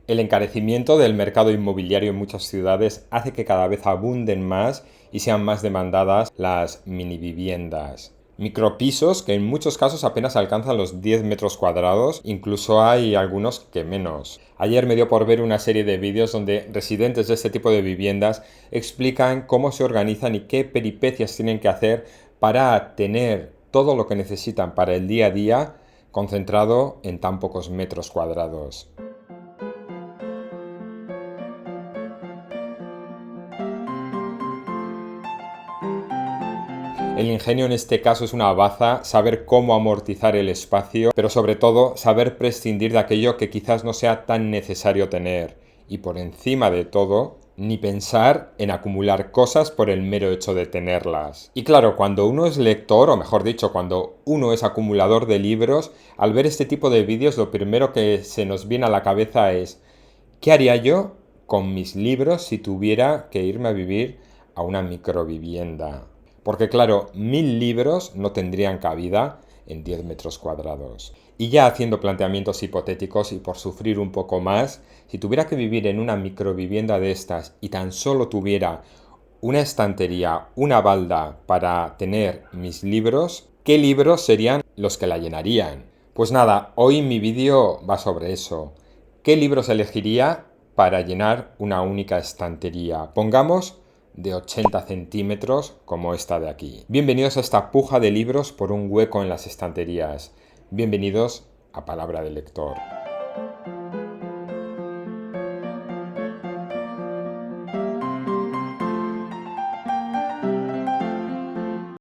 El encarecimiento del mercado inmobiliario en muchas ciudades hace que cada vez abunden más y sean más demandadas las mini viviendas. Micropisos que en muchos casos apenas alcanzan los 10 metros cuadrados, incluso hay algunos que menos. Ayer me dio por ver una serie de vídeos donde residentes de este tipo de viviendas explican cómo se organizan y qué peripecias tienen que hacer para tener todo lo que necesitan para el día a día concentrado en tan pocos metros cuadrados. El ingenio en este caso es una baza, saber cómo amortizar el espacio, pero sobre todo saber prescindir de aquello que quizás no sea tan necesario tener. Y por encima de todo, ni pensar en acumular cosas por el mero hecho de tenerlas. Y claro, cuando uno es lector, o mejor dicho, cuando uno es acumulador de libros, al ver este tipo de vídeos lo primero que se nos viene a la cabeza es ¿qué haría yo con mis libros si tuviera que irme a vivir a una microvivienda? Porque claro, 1000 libros no tendrían cabida en 10 metros cuadrados. Y ya haciendo planteamientos hipotéticos y por sufrir un poco más, si tuviera que vivir en una microvivienda de estas y tan solo tuviera una estantería, una balda para tener mis libros, ¿qué libros serían los que la llenarían? Pues nada, hoy mi vídeo va sobre eso. ¿Qué libros elegiría para llenar una única estantería? Pongamos de 80 centímetros como esta de aquí. Bienvenidos a esta puja de libros por un hueco en las estanterías. Bienvenidos a Palabra del Lector.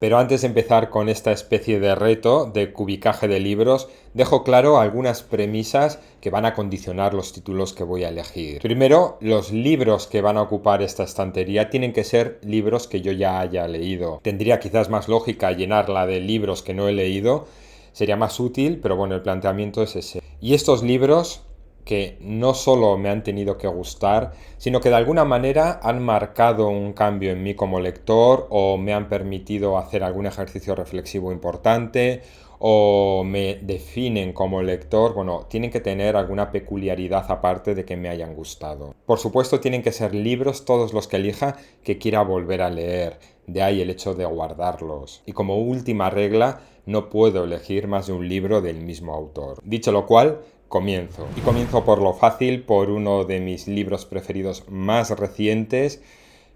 Pero antes de empezar con esta especie de reto de cubicaje de libros, dejo claro algunas premisas que van a condicionar los títulos que voy a elegir. Primero, los libros que van a ocupar esta estantería tienen que ser libros que yo ya haya leído. Tendría quizás más lógica llenarla de libros que no he leído, sería más útil, pero bueno, el planteamiento es ese. Y estos libros que no solo me han tenido que gustar, sino que de alguna manera han marcado un cambio en mí como lector o me han permitido hacer algún ejercicio reflexivo importante o me definen como lector, bueno, tienen que tener alguna peculiaridad aparte de que me hayan gustado. Por supuesto, tienen que ser libros, todos los que elija, que quiera volver a leer. De ahí el hecho de guardarlos. Y como última regla, no puedo elegir más de un libro del mismo autor. Dicho lo cual, comienzo. Y comienzo por lo fácil, por uno de mis libros preferidos más recientes,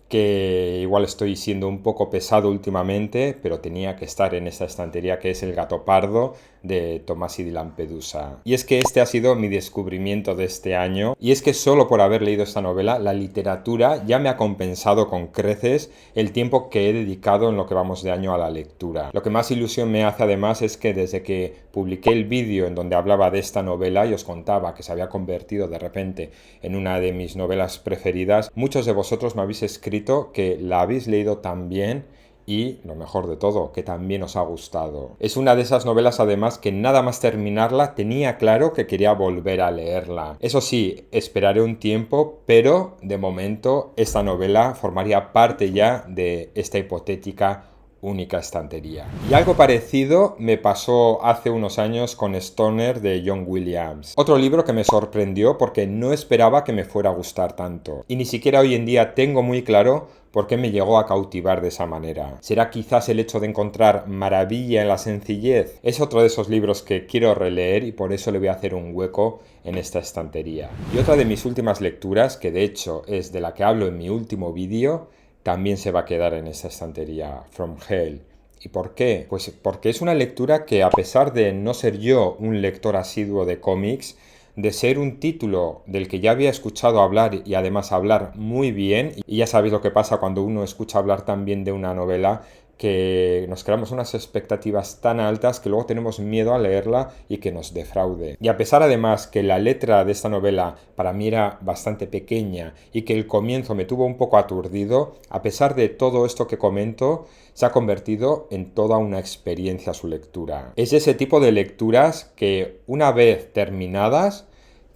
que igual estoy siendo un poco pesado últimamente, pero tenía que estar en esta estantería, que es El gato pardo de Tomasi di Lampedusa. Y es que este ha sido mi descubrimiento de este año, y es que solo por haber leído esta novela, la literatura ya me ha compensado con creces el tiempo que he dedicado en lo que vamos de año a la lectura. Lo que más ilusión me hace además es que desde que publiqué el vídeo en donde hablaba de esta novela y os contaba que se había convertido de repente en una de mis novelas preferidas, muchos de vosotros me habéis escrito que la habéis leído tan bien y, lo mejor de todo, que también os ha gustado. Es una de esas novelas además que nada más terminarla tenía claro que quería volver a leerla. Eso sí, esperaré un tiempo, pero de momento esta novela formaría parte ya de esta hipotética única estantería. Y algo parecido me pasó hace unos años con Stoner de John Williams. Otro libro que me sorprendió porque no esperaba que me fuera a gustar tanto. Y ni siquiera hoy en día tengo muy claro por qué me llegó a cautivar de esa manera. ¿Será quizás el hecho de encontrar maravilla en la sencillez? Es otro de esos libros que quiero releer y por eso le voy a hacer un hueco en esta estantería. Y otra de mis últimas lecturas, que de hecho es de la que hablo en mi último vídeo, también se va a quedar en esta estantería, From Hell. ¿Y por qué? Pues porque es una lectura que, a pesar de no ser yo un lector asiduo de cómics, de ser un título del que ya había escuchado hablar y además hablar muy bien, y ya sabéis lo que pasa cuando uno escucha hablar tan bien de una novela, que nos creamos unas expectativas tan altas que luego tenemos miedo a leerla y que nos defraude. Y a pesar además que la letra de esta novela para mí era bastante pequeña y que el comienzo me tuvo un poco aturdido, a pesar de todo esto que comento, se ha convertido en toda una experiencia su lectura. Es ese tipo de lecturas que una vez terminadas,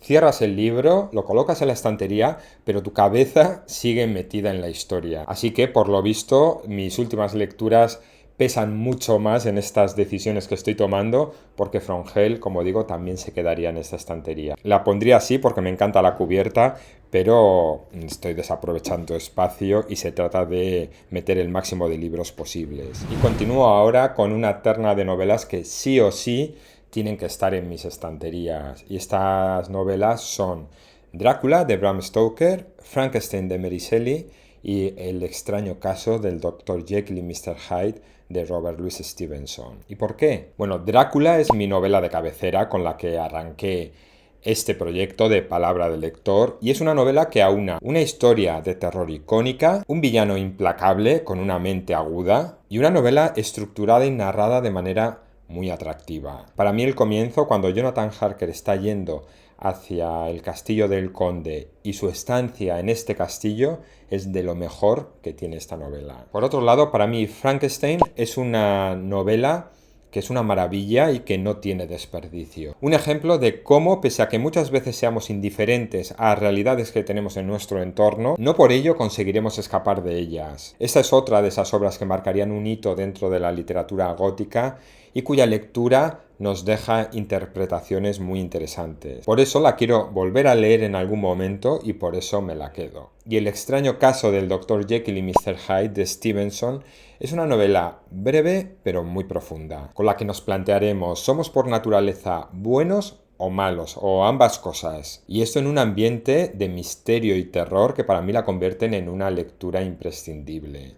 cierras el libro, lo colocas en la estantería, pero tu cabeza sigue metida en la historia. Así que, por lo visto, mis últimas lecturas pesan mucho más en estas decisiones que estoy tomando, porque From Hell, como digo, también se quedaría en esta estantería. La pondría así porque me encanta la cubierta, pero estoy desaprovechando espacio y se trata de meter el máximo de libros posibles. Y continúo ahora con una terna de novelas que sí o sí tienen que estar en mis estanterías. Y estas novelas son Drácula de Bram Stoker, Frankenstein de Mary Shelley y El extraño caso del Dr. Jekyll y Mr. Hyde de Robert Louis Stevenson. ¿Y por qué? Bueno, Drácula es mi novela de cabecera con la que arranqué este proyecto de Palabra del Lector, y es una novela que aúna una historia de terror icónica, un villano implacable con una mente aguda y una novela estructurada y narrada de manera muy atractiva. Para mí el comienzo, cuando Jonathan Harker está yendo hacia el castillo del conde y su estancia en este castillo, es de lo mejor que tiene esta novela. Por otro lado, para mí Frankenstein es una novela que es una maravilla y que no tiene desperdicio. Un ejemplo de cómo, pese a que muchas veces seamos indiferentes a realidades que tenemos en nuestro entorno, no por ello conseguiremos escapar de ellas. Esta es otra de esas obras que marcarían un hito dentro de la literatura gótica y cuya lectura nos deja interpretaciones muy interesantes. Por eso la quiero volver a leer en algún momento y por eso me la quedo. Y El extraño caso del Dr. Jekyll y Mr. Hyde de Stevenson es una novela breve pero muy profunda, con la que nos plantearemos, ¿somos por naturaleza buenos o malos, o ambas cosas? Y esto en un ambiente de misterio y terror que para mí la convierten en una lectura imprescindible.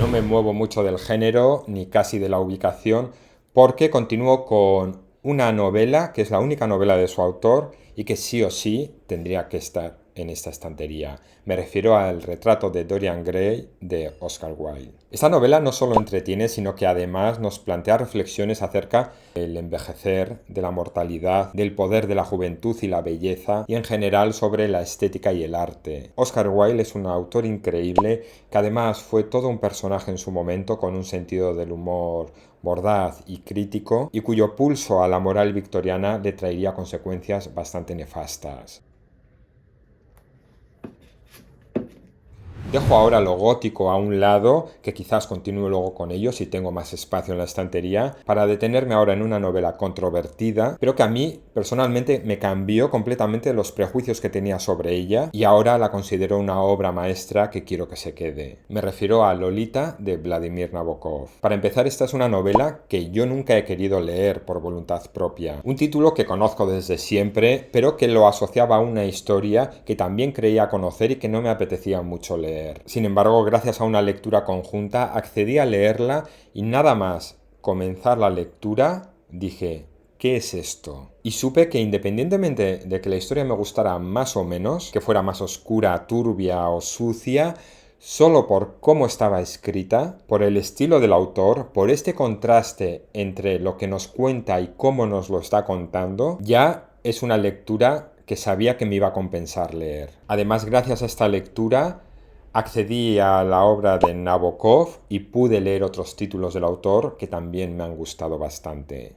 No me muevo mucho del género ni casi de la ubicación porque continúo con una novela que es la única novela de su autor y que sí o sí tendría que estar en esta estantería. Me refiero al Retrato de Dorian Gray de Oscar Wilde. Esta novela no solo entretiene, sino que además nos plantea reflexiones acerca del envejecer, de la mortalidad, del poder de la juventud y la belleza, y en general sobre la estética y el arte. Oscar Wilde es un autor increíble que además fue todo un personaje en su momento, con un sentido del humor mordaz y crítico, y cuyo pulso a la moral victoriana le traería consecuencias bastante nefastas. Dejo ahora lo gótico a un lado, que quizás continúe luego con ello si tengo más espacio en la estantería, para detenerme ahora en una novela controvertida, pero que a mí personalmente me cambió completamente los prejuicios que tenía sobre ella y ahora la considero una obra maestra que quiero que se quede. Me refiero a Lolita de Vladimir Nabokov. Para empezar, esta es una novela que yo nunca he querido leer por voluntad propia. Un título que conozco desde siempre, pero que lo asociaba a una historia que también creía conocer y que no me apetecía mucho leer. Sin embargo, gracias a una lectura conjunta, accedí a leerla y nada más comenzar la lectura, dije, ¿qué es esto? Y supe que independientemente de que la historia me gustara más o menos, que fuera más oscura, turbia o sucia, solo por cómo estaba escrita, por el estilo del autor, por este contraste entre lo que nos cuenta y cómo nos lo está contando, ya es una lectura que sabía que me iba a compensar leer. Además, gracias a esta lectura, accedí a la obra de Nabokov y pude leer otros títulos del autor que también me han gustado bastante.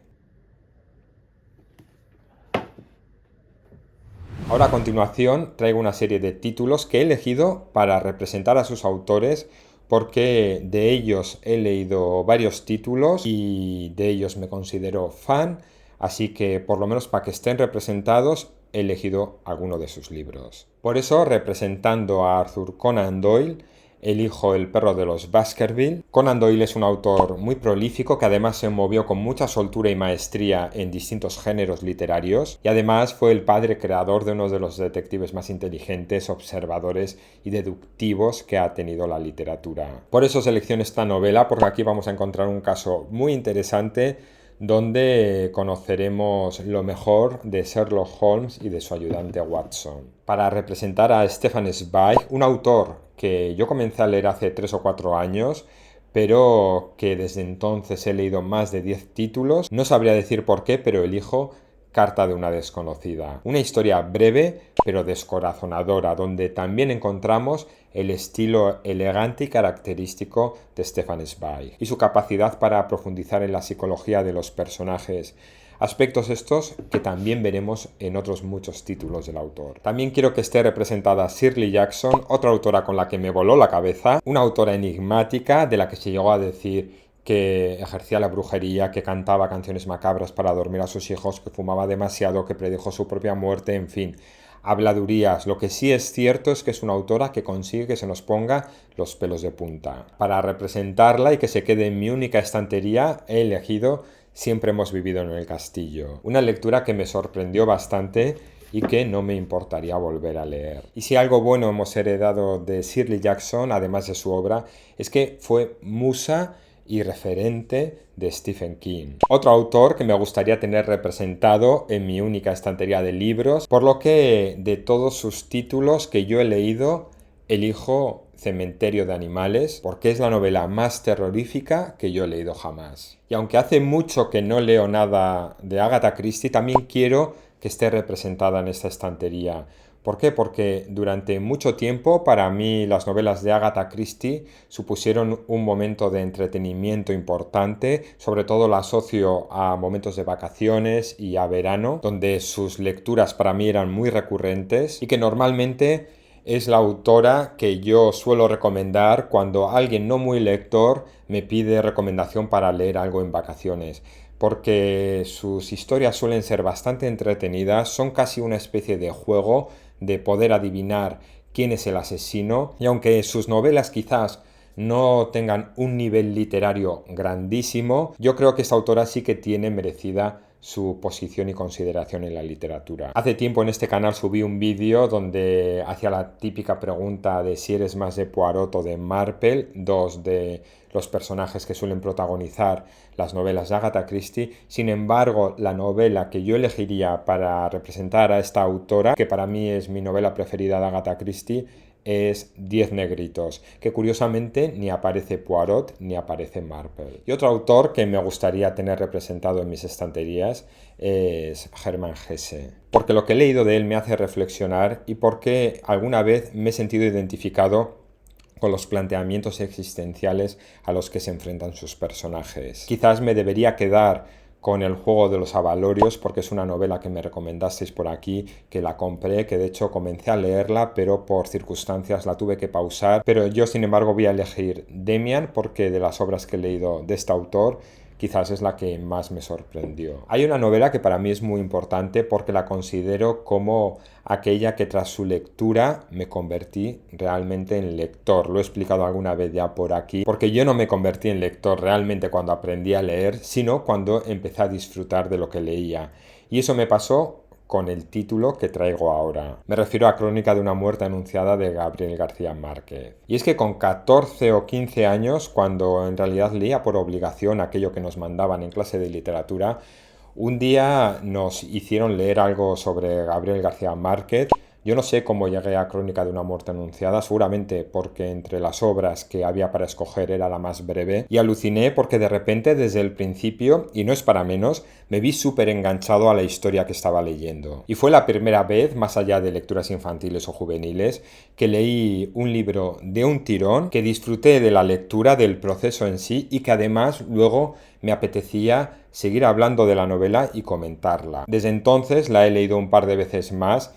Ahora a continuación traigo una serie de títulos que he elegido para representar a sus autores porque de ellos he leído varios títulos y de ellos me considero fan, así que por lo menos para que estén representados he elegido alguno de sus libros. Por eso, representando a Arthur Conan Doyle, elijo El perro de los Baskerville. Conan Doyle es un autor muy prolífico que además se movió con mucha soltura y maestría en distintos géneros literarios y además fue el padre creador de uno de los detectives más inteligentes, observadores y deductivos que ha tenido la literatura. Por eso selecciono esta novela, porque aquí vamos a encontrar un caso muy interesante donde conoceremos lo mejor de Sherlock Holmes y de su ayudante Watson. Para representar a Stefan Zweig, un autor que yo comencé a leer hace 3 o 4 años, pero que desde entonces he leído más de 10 títulos. No sabría decir por qué, pero elijo Carta de una desconocida. Una historia breve pero descorazonadora, donde también encontramos el estilo elegante y característico de Stefan Zweig y su capacidad para profundizar en la psicología de los personajes, Aspectos estos que también veremos en otros muchos títulos del autor. También quiero que esté representada Shirley Jackson, otra autora con la que me voló la cabeza, una autora enigmática de la que se llegó a decir que ejercía la brujería, que cantaba canciones macabras para dormir a sus hijos, que fumaba demasiado, que predijo su propia muerte, en fin, habladurías. Lo que sí es cierto es que es una autora que consigue que se nos ponga los pelos de punta. Para representarla y que se quede en mi única estantería, he elegido Siempre hemos vivido en el castillo. Una lectura que me sorprendió bastante y que no me importaría volver a leer. Y si algo bueno hemos heredado de Shirley Jackson, además de su obra, es que fue musa y referente de Stephen King. Otro autor que me gustaría tener representado en mi única estantería de libros, por lo que de todos sus títulos que yo he leído, elijo Cementerio de Animales, porque es la novela más terrorífica que yo he leído jamás. Y aunque hace mucho que no leo nada de Agatha Christie, también quiero que esté representada en esta estantería. ¿Por qué? Porque durante mucho tiempo para mí las novelas de Agatha Christie supusieron un momento de entretenimiento importante, sobre todo la asocio a momentos de vacaciones y a verano, donde sus lecturas para mí eran muy recurrentes y que normalmente es la autora que yo suelo recomendar cuando alguien no muy lector me pide recomendación para leer algo en vacaciones, porque sus historias suelen ser bastante entretenidas, son casi una especie de juego de poder adivinar quién es el asesino, y aunque sus novelas quizás no tengan un nivel literario grandísimo, yo creo que esta autora sí que tiene merecida su posición y consideración en la literatura. Hace tiempo en este canal subí un vídeo donde hacía la típica pregunta de si eres más de Poirot o de Marple, dos de los personajes que suelen protagonizar las novelas de Agatha Christie. Sin embargo, la novela que yo elegiría para representar a esta autora, que para mí es mi novela preferida de Agatha Christie, es 10 negritos, que curiosamente ni aparece Poirot ni aparece Marple. Y otro autor que me gustaría tener representado en mis estanterías es Hermann Hesse, porque lo que he leído de él me hace reflexionar y porque alguna vez me he sentido identificado con los planteamientos existenciales a los que se enfrentan sus personajes. Quizás me debería quedar con El juego de los abalorios, porque es una novela que me recomendasteis por aquí, que la compré, que de hecho comencé a leerla, pero por circunstancias la tuve que pausar. Pero yo, sin embargo, voy a elegir Demian, porque de las obras que he leído de este autor, quizás es la que más me sorprendió. Hay una novela que para mí es muy importante porque la considero como aquella que tras su lectura me convertí realmente en lector. Lo he explicado alguna vez ya por aquí, porque yo no me convertí en lector realmente cuando aprendí a leer, sino cuando empecé a disfrutar de lo que leía. Y eso me pasó con el título que traigo ahora. Me refiero a Crónica de una muerte anunciada de Gabriel García Márquez. Y es que con 14 o 15 años, cuando en realidad leía por obligación aquello que nos mandaban en clase de literatura, un día nos hicieron leer algo sobre Gabriel García Márquez. Yo no sé cómo llegué a Crónica de una muerte anunciada, seguramente porque entre las obras que había para escoger era la más breve, y aluciné porque de repente desde el principio, y no es para menos, me vi súper enganchado a la historia que estaba leyendo. Y fue la primera vez, más allá de lecturas infantiles o juveniles, que leí un libro de un tirón, que disfruté de la lectura, del proceso en sí, y que además luego me apetecía seguir hablando de la novela y comentarla. Desde entonces la he leído un par de veces más,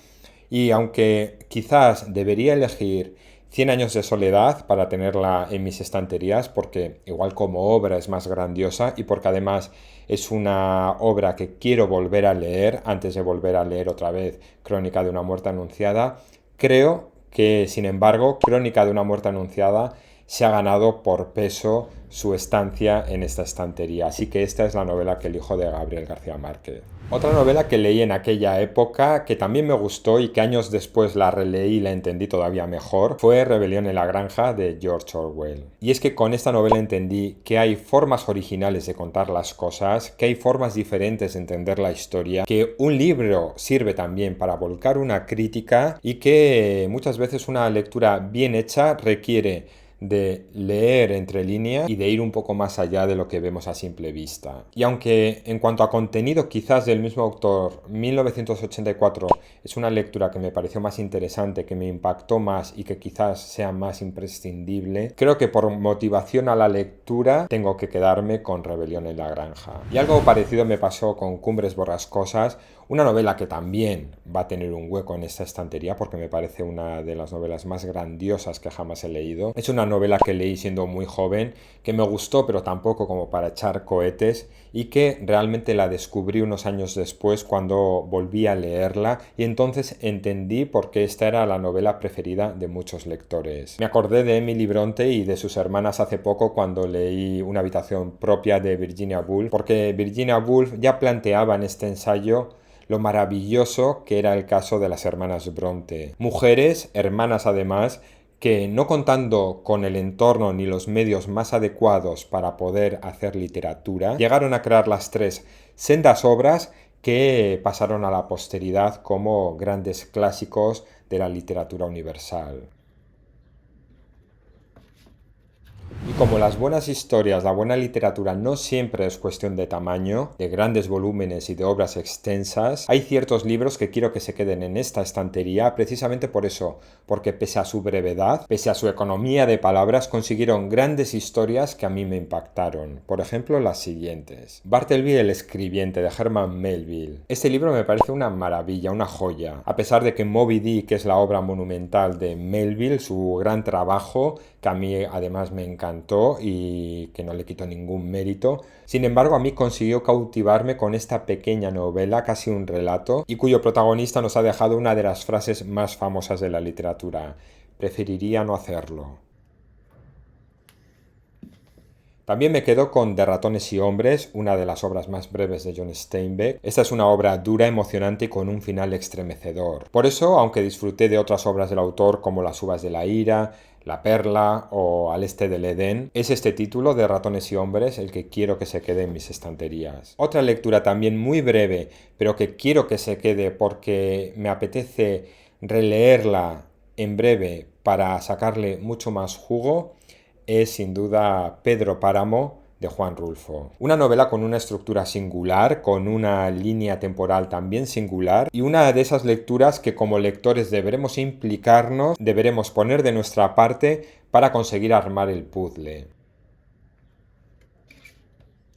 y aunque quizás debería elegir 100 años de soledad para tenerla en mis estanterías, porque igual como obra es más grandiosa y porque además es una obra que quiero volver a leer antes de volver a leer otra vez Crónica de una muerte anunciada, creo que, sin embargo, Crónica de una muerte anunciada se ha ganado por peso su estancia en esta estantería. Así que esta es la novela que elijo de Gabriel García Márquez. Otra novela que leí en aquella época, que también me gustó y que años después la releí y la entendí todavía mejor, fue Rebelión en la Granja de George Orwell. Y es que con esta novela entendí que hay formas originales de contar las cosas, que hay formas diferentes de entender la historia, que un libro sirve también para volcar una crítica y que muchas veces una lectura bien hecha requiere de leer entre líneas y de ir un poco más allá de lo que vemos a simple vista. Y aunque en cuanto a contenido quizás del mismo autor, 1984 es una lectura que me pareció más interesante, que me impactó más y que quizás sea más imprescindible, creo que por motivación a la lectura tengo que quedarme con Rebelión en la Granja. Y algo parecido me pasó con Cumbres Borrascosas, una novela que también va a tener un hueco en esta estantería porque me parece una de las novelas más grandiosas que jamás he leído. Es una novela que leí siendo muy joven, que me gustó pero tampoco como para echar cohetes y que realmente la descubrí unos años después cuando volví a leerla y entonces entendí por qué esta era la novela preferida de muchos lectores. Me acordé de Emily Bronte y de sus hermanas hace poco cuando leí Una habitación propia de Virginia Woolf, porque Virginia Woolf ya planteaba en este ensayo lo maravilloso que era el caso de las hermanas Bronte. Mujeres, hermanas además, que no contando con el entorno ni los medios más adecuados para poder hacer literatura, llegaron a crear las tres sendas obras que pasaron a la posteridad como grandes clásicos de la literatura universal. Y como las buenas historias, la buena literatura no siempre es cuestión de tamaño, de grandes volúmenes y de obras extensas, hay ciertos libros que quiero que se queden en esta estantería precisamente por eso, porque pese a su brevedad, pese a su economía de palabras, consiguieron grandes historias que a mí me impactaron. Por ejemplo, las siguientes. Bartleby el escribiente, de Herman Melville. Este libro me parece una maravilla, una joya. A pesar de que Moby Dick es la obra monumental de Melville, su gran trabajo, que a mí además me encantó y que no le quito ningún mérito. Sin embargo, a mí consiguió cautivarme con esta pequeña novela, casi un relato, y cuyo protagonista nos ha dejado una de las frases más famosas de la literatura. Preferiría no hacerlo. También me quedo con De ratones y hombres, una de las obras más breves de John Steinbeck. Esta es una obra dura, emocionante y con un final estremecedor. Por eso, aunque disfruté de otras obras del autor como Las uvas de la ira, La perla o Al este del Edén, es este título de Ratones y hombres el que quiero que se quede en mis estanterías. Otra lectura también muy breve, pero que quiero que se quede porque me apetece releerla en breve para sacarle mucho más jugo, es sin duda Pedro Páramo de Juan Rulfo. Una novela con una estructura singular, con una línea temporal también singular y una de esas lecturas que como lectores deberemos implicarnos, deberemos poner de nuestra parte para conseguir armar el puzzle.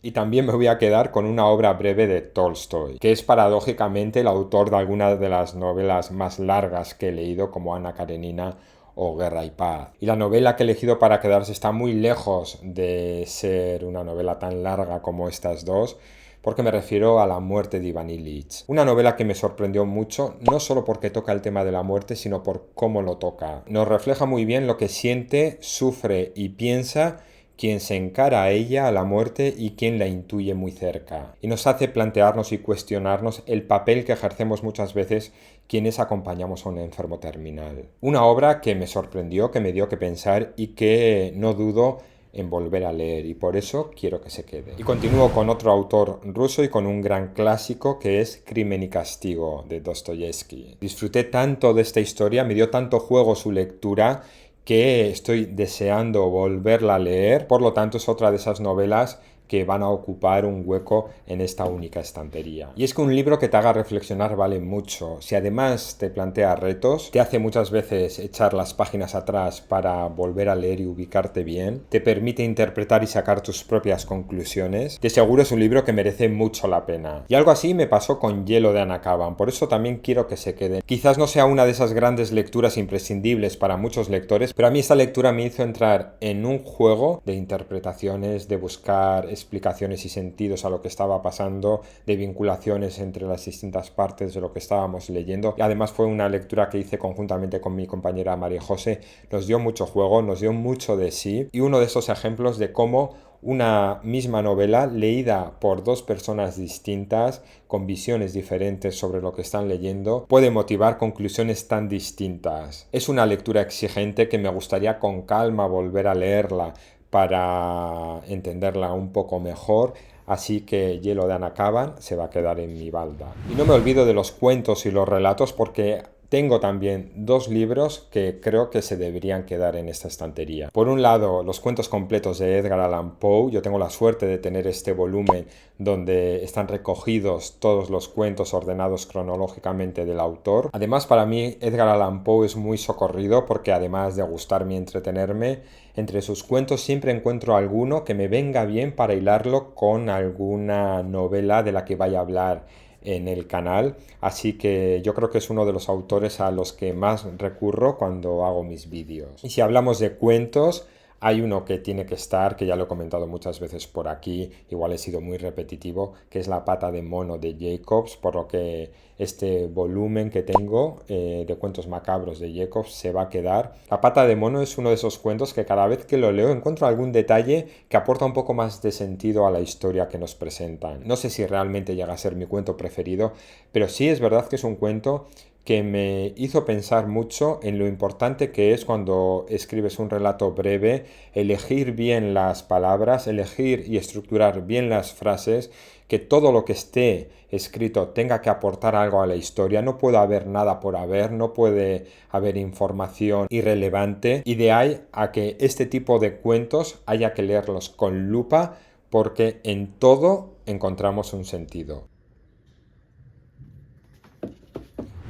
Y también me voy a quedar con una obra breve de Tolstoy, que es paradójicamente el autor de algunas de las novelas más largas que he leído, como Ana Karenina o Guerra y Paz. Y la novela que he elegido para quedarse está muy lejos de ser una novela tan larga como estas dos, porque me refiero a La muerte de Iván Ilich. Una novela que me sorprendió mucho, no solo porque toca el tema de la muerte, sino por cómo lo toca. Nos refleja muy bien lo que siente, sufre y piensa quien se encara a ella, a la muerte, y quien la intuye muy cerca. Y nos hace plantearnos y cuestionarnos el papel que ejercemos muchas veces quienes acompañamos a un enfermo terminal. Una obra que me sorprendió, que me dio que pensar y que no dudo en volver a leer, y por eso quiero que se quede. Y continúo con otro autor ruso y con un gran clásico que es Crimen y Castigo de Dostoyevsky. Disfruté tanto de esta historia, me dio tanto juego su lectura, que estoy deseando volverla a leer. Por lo tanto, es otra de esas novelas que van a ocupar un hueco en esta única estantería. Y es que un libro que te haga reflexionar vale mucho. Si además te plantea retos, te hace muchas veces echar las páginas atrás para volver a leer y ubicarte bien, te permite interpretar y sacar tus propias conclusiones, de seguro es un libro que merece mucho la pena. Y algo así me pasó con Hielo de Anna Kavan, por eso también quiero que se quede. Quizás no sea una de esas grandes lecturas imprescindibles para muchos lectores, pero a mí esta lectura me hizo entrar en un juego de interpretaciones, de buscar explicaciones y sentidos a lo que estaba pasando, de vinculaciones entre las distintas partes de lo que estábamos leyendo. Y además fue una lectura que hice conjuntamente con mi compañera María José. Nos dio mucho juego, nos dio mucho de sí, y uno de esos ejemplos de cómo una misma novela leída por dos personas distintas, con visiones diferentes sobre lo que están leyendo, puede motivar conclusiones tan distintas. Es una lectura exigente que me gustaría con calma volver a leerla para entenderla un poco mejor, así que Hielo de Anna Kavan se va a quedar en mi balda. Y no me olvido de los cuentos y los relatos porque tengo también dos libros que creo que se deberían quedar en esta estantería. Por un lado, los cuentos completos de Edgar Allan Poe. Yo tengo la suerte de tener este volumen donde están recogidos todos los cuentos ordenados cronológicamente del autor. Además, para mí Edgar Allan Poe es muy socorrido porque además de gustarme y entretenerme, entre sus cuentos siempre encuentro alguno que me venga bien para hilarlo con alguna novela de la que vaya a hablar en el canal, así que yo creo que es uno de los autores a los que más recurro cuando hago mis vídeos. Y si hablamos de cuentos, hay uno que tiene que estar, que ya lo he comentado muchas veces por aquí, igual he sido muy repetitivo, que es La pata de mono de Jacobs, por lo que este volumen que tengo de cuentos macabros de Jacobs se va a quedar. La pata de mono es uno de esos cuentos que cada vez que lo leo encuentro algún detalle que aporta un poco más de sentido a la historia que nos presentan. No sé si realmente llega a ser mi cuento preferido, pero sí es verdad que es un cuento que me hizo pensar mucho en lo importante que es cuando escribes un relato breve, elegir bien las palabras, elegir y estructurar bien las frases, que todo lo que esté escrito tenga que aportar algo a la historia, no puede haber nada por haber, no puede haber información irrelevante, y de ahí a que este tipo de cuentos haya que leerlos con lupa porque en todo encontramos un sentido.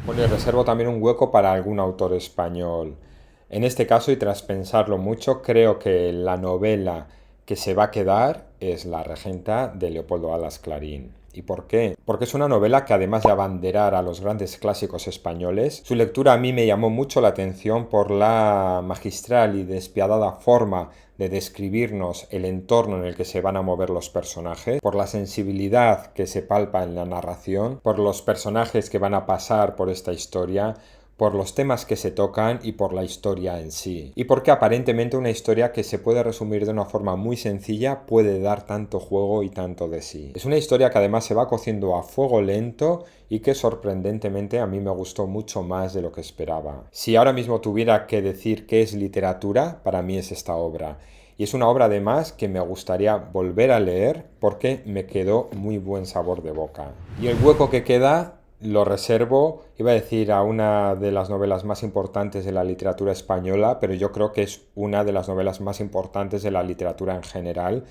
Bueno, y reservo también un hueco para algún autor español. En este caso, y tras pensarlo mucho, creo que la novela que se va a quedar es La Regenta de Leopoldo Alas Clarín. ¿Y por qué? Porque es una novela que además de abanderar a los grandes clásicos españoles, su lectura a mí me llamó mucho la atención por la magistral y despiadada forma de describirnos el entorno en el que se van a mover los personajes, por la sensibilidad que se palpa en la narración, por los personajes que van a pasar por esta historia, por los temas que se tocan y por la historia en sí. Y porque aparentemente una historia que se puede resumir de una forma muy sencilla puede dar tanto juego y tanto de sí. Es una historia que además se va cociendo a fuego lento y que sorprendentemente a mí me gustó mucho más de lo que esperaba. Si ahora mismo tuviera que decir qué es literatura, para mí es esta obra. Y es una obra además que me gustaría volver a leer porque me quedó muy buen sabor de boca. Y el hueco que queda lo reservo, iba a decir, a una de las novelas más importantes de la literatura española, pero yo creo que es una de las novelas más importantes de la literatura en general,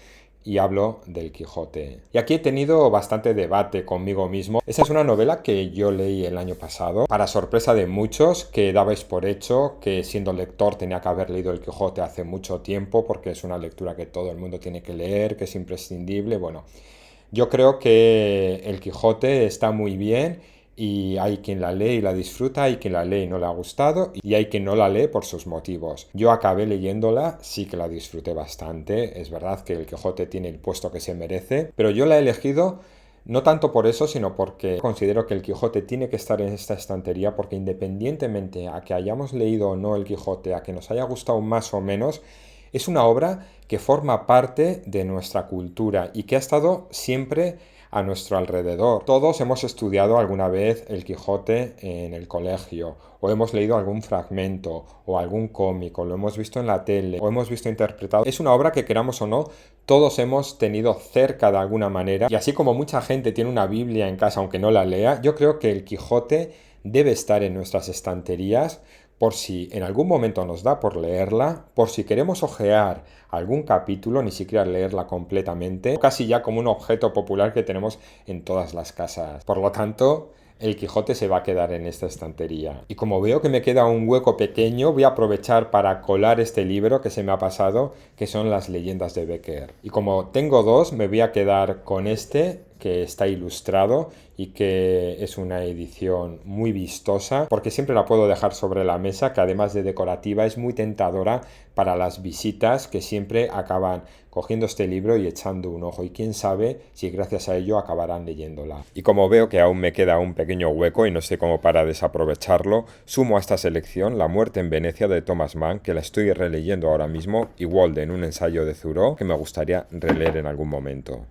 y hablo del Quijote. Y aquí he tenido bastante debate conmigo mismo. Esa es una novela que yo leí el año pasado, para sorpresa de muchos, que dabais por hecho que siendo lector tenía que haber leído el Quijote hace mucho tiempo, porque es una lectura que todo el mundo tiene que leer, que es imprescindible. Bueno, yo creo que el Quijote está muy bien y hay quien la lee y la disfruta, hay quien la lee y no le ha gustado y hay quien no la lee por sus motivos. Yo acabé leyéndola, sí que la disfruté bastante, es verdad que el Quijote tiene el puesto que se merece, pero yo la he elegido no tanto por eso, sino porque considero que el Quijote tiene que estar en esta estantería porque independientemente a que hayamos leído o no el Quijote, a que nos haya gustado más o menos, es una obra que forma parte de nuestra cultura y que ha estado siempre a nuestro alrededor. Todos hemos estudiado alguna vez el Quijote en el colegio, o hemos leído algún fragmento, o algún cómic, o lo hemos visto en la tele, o hemos visto interpretado. Es una obra que, queramos o no, todos hemos tenido cerca de alguna manera, y así como mucha gente tiene una Biblia en casa aunque no la lea, yo creo que el Quijote debe estar en nuestras estanterías por si en algún momento nos da por leerla, por si queremos hojear algún capítulo, ni siquiera leerla completamente, casi ya como un objeto popular que tenemos en todas las casas. Por lo tanto, el Quijote se va a quedar en esta estantería. Y como veo que me queda un hueco pequeño, voy a aprovechar para colar este libro que se me ha pasado, que son Las leyendas de Bécquer. Y como tengo dos, me voy a quedar con este, que está ilustrado y que es una edición muy vistosa, porque siempre la puedo dejar sobre la mesa, que además de decorativa es muy tentadora para las visitas que siempre acaban cogiendo este libro y echando un ojo, y quién sabe si gracias a ello acabarán leyéndola. Y como veo que aún me queda un pequeño hueco y no sé cómo para desaprovecharlo, sumo a esta selección La muerte en Venecia de Thomas Mann, que la estoy releyendo ahora mismo, y Walden, un ensayo de Thoreau, que me gustaría releer en algún momento.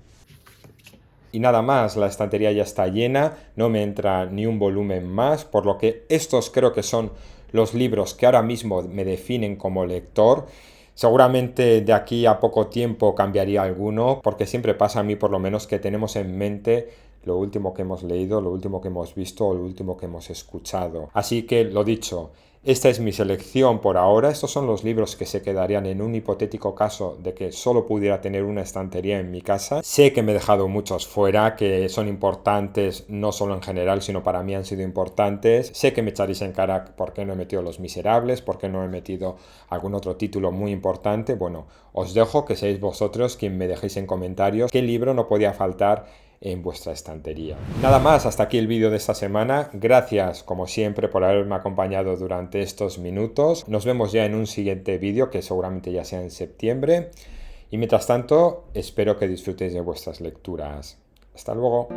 Y nada más, la estantería ya está llena, no me entra ni un volumen más, por lo que estos creo que son los libros que ahora mismo me definen como lector. Seguramente de aquí a poco tiempo cambiaría alguno, porque siempre pasa a mí por lo menos que tenemos en mente lo último que hemos leído, lo último que hemos visto o lo último que hemos escuchado. Así que lo dicho, esta es mi selección por ahora. Estos son los libros que se quedarían en un hipotético caso de que solo pudiera tener una estantería en mi casa. Sé que me he dejado muchos fuera, que son importantes no solo en general, sino para mí han sido importantes. Sé que me echaréis en cara por qué no he metido Los Miserables, por qué no he metido algún otro título muy importante. Bueno, os dejo que seáis vosotros quien me dejéis en comentarios qué libro no podía faltar en vuestra estantería. Nada más, hasta aquí el vídeo de esta semana. Gracias, como siempre, por haberme acompañado durante estos minutos. Nos vemos ya en un siguiente vídeo, que seguramente ya sea en septiembre. Y mientras tanto, espero que disfrutéis de vuestras lecturas. Hasta luego.